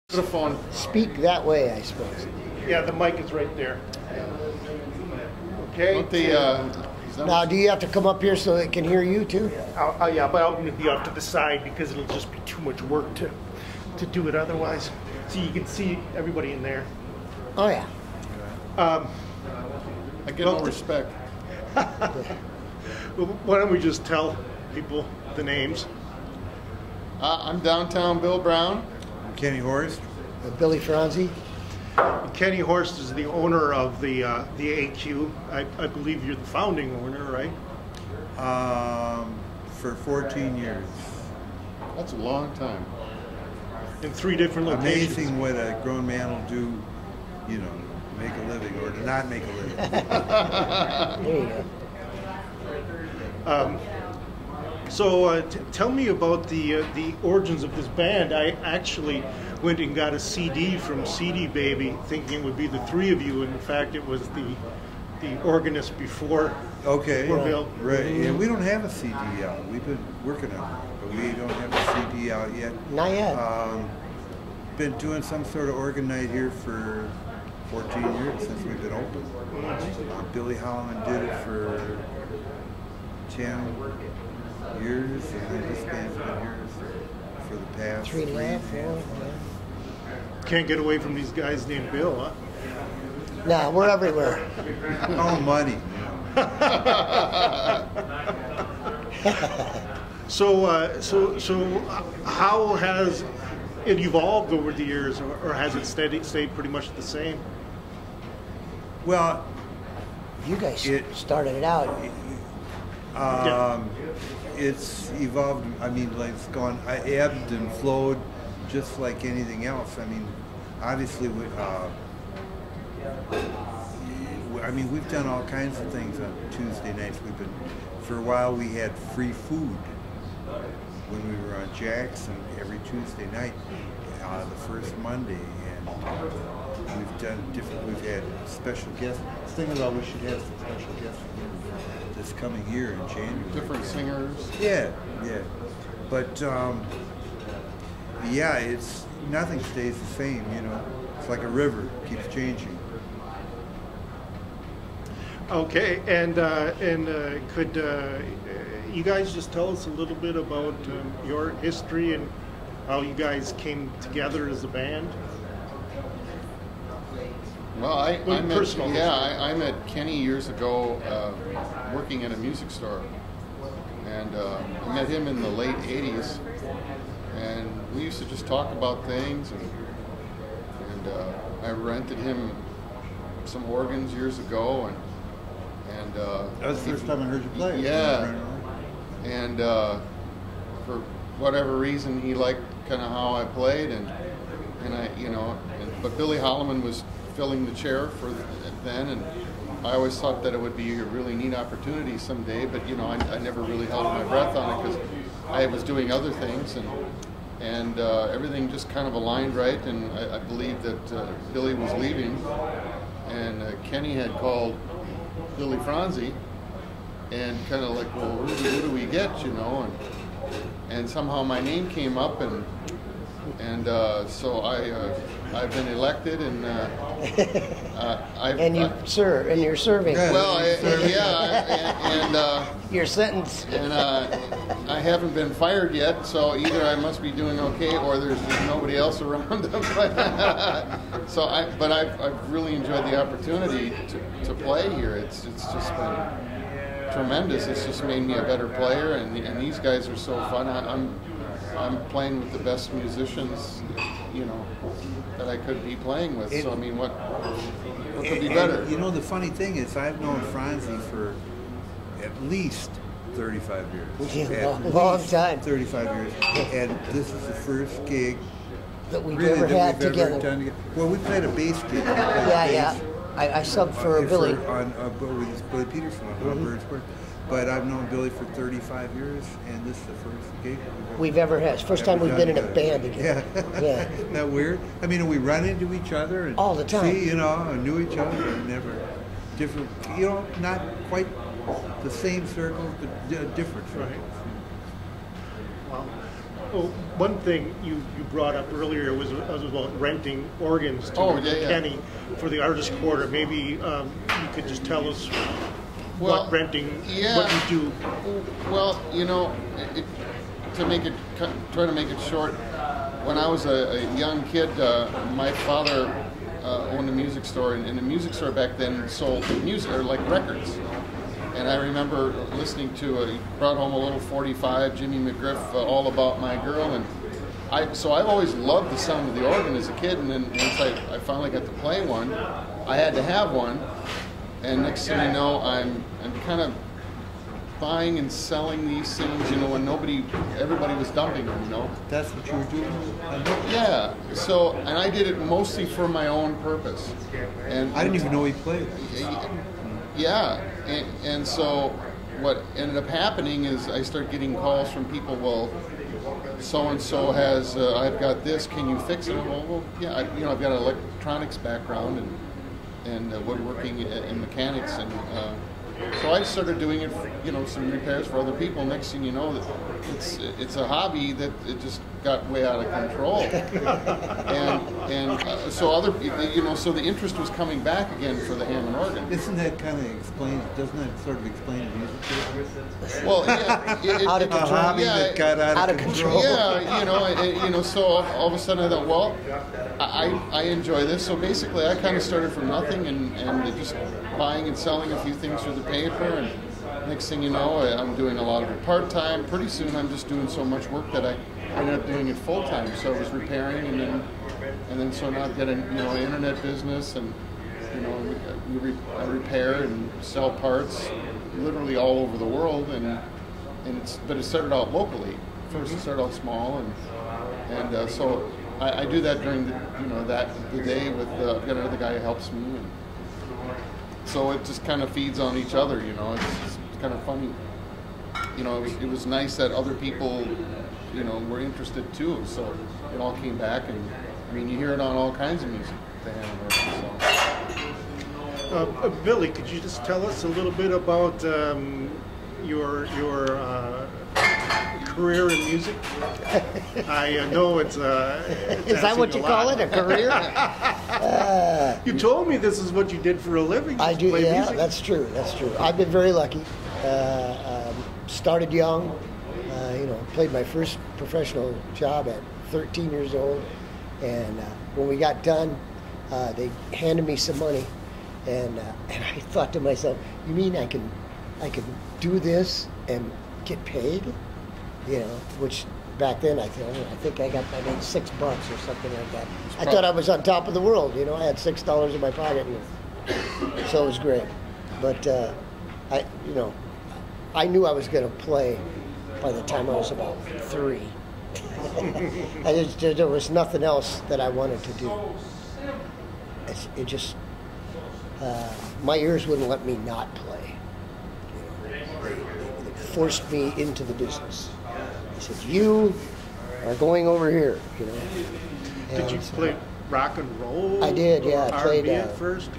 Microphone. Speak that way, I suppose. Yeah, the mic is right there. Okay. Now, do you have to come up here so they can hear you too? Yeah, but I'll be off to the side because it'll just be too much work to do it otherwise. So you can see everybody in there. Oh yeah. I get no respect. Well, why don't we just tell people the names? I'm Downtown Bill Brown. Kenny Horst. Billy Franzi. Kenny Horst is the owner of the AQ. I believe you're the founding owner, right? For 14 years. That's a long time. In 3 different locations. Amazing what a grown man will do, you know, to make a living or to not make a living. There you go. So tell me about the origins of this band. I actually went and got a CD from CD Baby, thinking it would be the 3 of you. And in fact, it was the organist before. Okay. Bill. Right. Yeah, we don't have a CD out. We've been working on it, but we don't have a CD out yet. Not yet. Been doing some sort of organ night here for 14 years since we've been open. Billy Holloman did it for 10 years, and then this band's been here for the past 3.5, 4. Can't get away from these guys named Bill, huh? Nah, we're everywhere. Oh, money. So how has it evolved over the years, or has it stayed pretty much the same? Well, You guys started it out. It's evolved. I mean, like it's gone, ebbed and flowed, just like anything else. I mean, obviously, we've done all kinds of things on Tuesday nights. For a while, we had free food when we were on Jackson every Tuesday night, the first Monday, and we've done different. We've had special guests. Thinking about we should have some special guests this coming year in January. Different singers. Yeah. But yeah, nothing stays the same. You know, it's like a river, it keeps changing. Okay, and could you guys just tell us a little bit about your history and how you guys came together as a band? Well, I met Kenny years ago working at a music store, and I met him in the late '80s, and we used to just talk about things, and I rented him some organs years ago, and That was the first time I heard you play. Yeah, and for whatever reason, he liked kind of how I played, and I, but Billy Holloman was filling the chair for then, and I always thought that it would be a really neat opportunity someday, but I never really held my breath on it because I was doing other things, and everything just kind of aligned right, and I believed that Billy was leaving, and Kenny had called Billy Franzi and kind of like, well, who do we get, and somehow my name came up, and so I've been elected, and you're serving. Well, and Your sentence. And I haven't been fired yet, so either I must be doing okay, or there's nobody else around. But I've really enjoyed the opportunity to play here. It's just been tremendous. It's just made me a better player, and these guys are so fun. I'm playing with the best musicians, that I could be playing with. So I mean, what could be better? The funny thing is, I've known Franzi for at least 35 years. Yeah, long time. 35 years, and this is the first gig that we've ever had together. Done together. Well, we played a bass gig. Yeah. I subbed for Billy. With Billy Peterson on Birdsburg. But I've known Billy for 35 years, and this is the first gig we've ever had. It's the first time we've been in a band together. Yeah. Isn't that weird? I mean, we run into each other and all the time. See, knew each other, and never different. Not quite the same circles, but different circles. Right. Wow. Well, one thing you brought up earlier was about renting organs to Kenny for the Artist Quarter. Maybe you could just tell us what renting, what you do. Well, you know, try to make it short. When I was a young kid, my father owned a music store, and the music store back then sold music, or like records. And I remember listening to he brought home a little 45, Jimmy McGriff, All About My Girl, and so I've always loved the sound of the organ as a kid. And then once I finally got to play one, I had to have one. And next thing you know, I'm kind of buying and selling these things, you know, when everybody was dumping them, you know. That's what you were doing? Yeah. So, and I did it mostly for my own purpose. And I didn't even know he played. Yeah. And so what ended up happening is I started getting calls from people, well, so-and-so has, I've got this, can you fix it? Well yeah, I've got an electronics background and woodworking and mechanics, and so I started doing it, some repairs for other people. Next thing you know, it's a hobby that it just got way out of control, and so so the interest was coming back again for the Hammond organ. Isn't that kind of explain? Doesn't that sort of explain the music business? Well, yeah, out of control. A hobby that got out of control. Yeah, so all of a sudden I thought, well, I enjoy this. So basically, I kind of started from nothing and just buying and selling a few things through the paper, and next thing you know, I'm doing a lot of it part-time. Pretty soon I'm just doing so much work that I ended up doing it full-time. So I was repairing, and then so now I've got an internet business, and I repair and sell parts literally all over the world, but it started out locally. First it started out small, and so I do that during the day with I've got another guy who helps me, and so it just kind of feeds on each other. It's kind of funny. It was nice that other people were interested too. So it all came back, and I mean you hear it on all kinds of music. Billy, could you just tell us a little bit about your career in music? I know it's is that what you call it, a career? You told me this is what you did for a living. I do, play yeah, music. That's true. I've been very lucky. Started young, played my first professional job at 13 years old, and when we got done, they handed me some money, and I thought to myself, you mean I can do this and get paid? Which back then I think I made $6 or something like that. I thought I was on top of the world. I had $6 in my pocket, so it was great. But I knew I was going to play by the time I was about 3. There was nothing else that I wanted to do. It just my ears wouldn't let me not play. They forced me into the business. He said, "You are going over here." Did you play rock and roll? I did, yeah. I played R&B at first.